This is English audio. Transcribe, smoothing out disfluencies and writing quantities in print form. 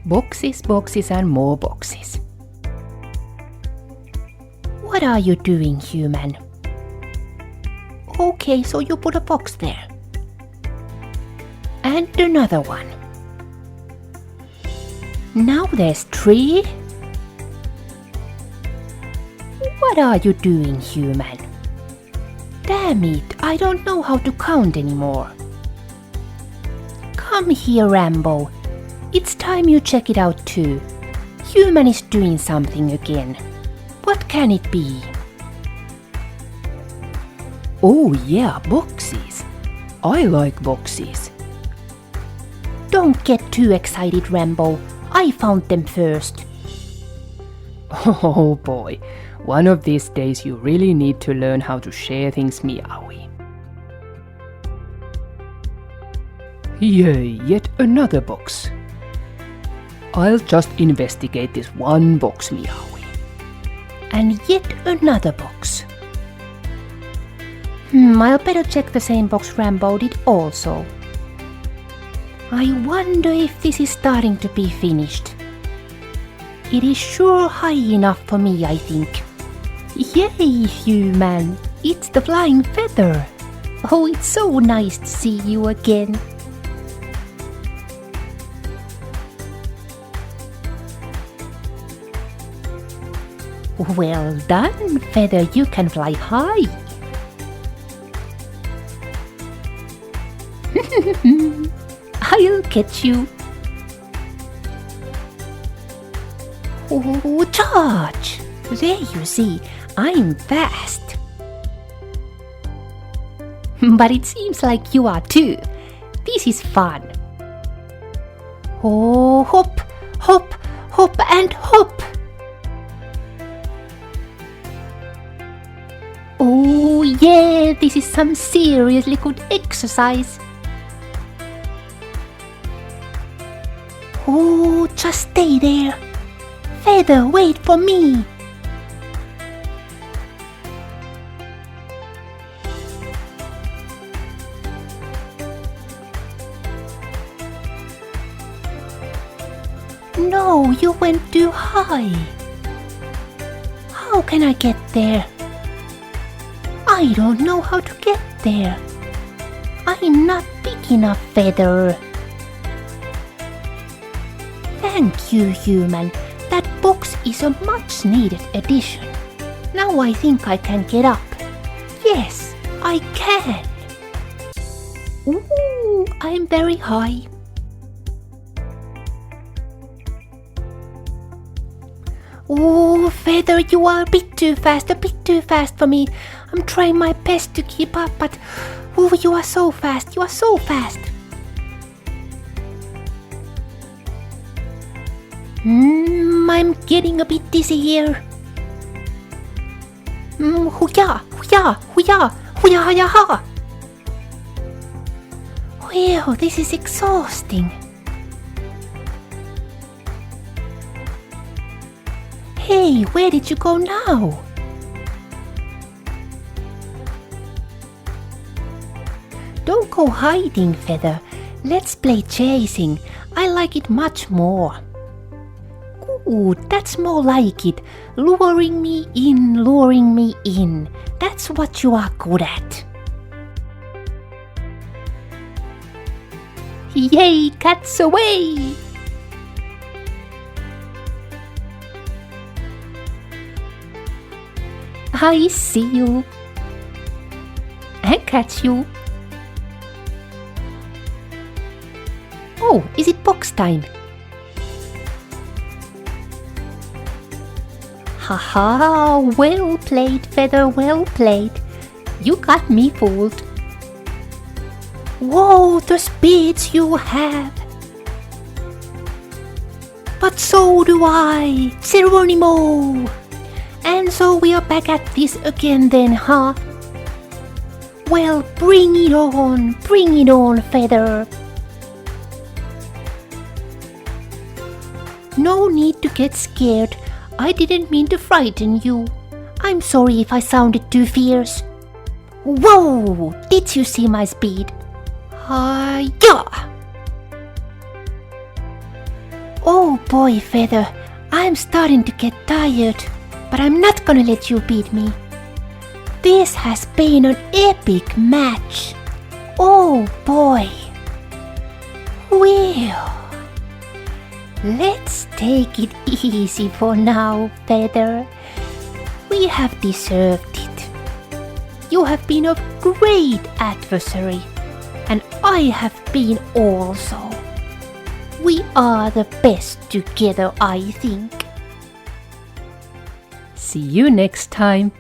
Boxes, boxes and more boxes. What are you doing, human? Okay, so you put a box there. And another one. Now there's 3. What are you doing, human? Damn it, I don't know how to count anymore. Come here, Rambo. It's time you check it out too. Human is doing something again. What can it be? Oh yeah, boxes. I like boxes. Don't get too excited, Rambo. I found them first. Oh boy, one of these days you really need to learn how to share things, Meowy. Yay, yet another box. I'll just investigate this one box, Meowy. And yet another box. I'll better check the same box Rambo did also. I wonder if this is starting to be finished. It is sure high enough for me, I think. Yay, human! It's the flying feather! Oh, it's so nice to see you again. Well done, Feather, you can fly high. I'll catch you. Oh, charge! There you see, I'm fast. But it seems like you are too. This is fun. Oh, hop, hop, hop and hop. Oh yeah, this is some seriously good exercise. Oh, just stay there. Feather, wait for me. No, you went too high. How can I get there? I don't know how to get there. I'm not big enough, Feather. Thank you, human. That box is a much needed addition. Now I think I can get up. Yes, I can. Ooh, I'm very high. Oh, Feather, you are a bit too fast for me. I'm trying my best to keep up, but oh, you are so fast, I'm getting a bit dizzy here. Hoo-yah, hoo-yah, hoo-yah, hoo-yah, hoo-yah. Well, this is exhausting. Hey, where did you go now? Don't go hiding, Feather. Let's play chasing. I like it much more. Ooh, that's more like it. Luring me in. That's what you are good at. Yay, cats away! I see you. I catch you. Oh, is it box time? Haha, well played, Feather, well played. You got me fooled. Whoa, the speeds you have. But so do I, Geronimo. And so we are back at this again then, huh? Well, bring it on, Feather. No need to get scared. I didn't mean to frighten you. I'm sorry if I sounded too fierce. Whoa! Did you see my speed? Hi-ya! Oh boy, Feather, I'm starting to get tired, but I'm not gonna let you beat me. This has been an epic match. Oh boy. Well, let's take it easy for now, Feather. We have deserved it. You have been a great adversary, and I have been also. We are the best together, I think. See you next time.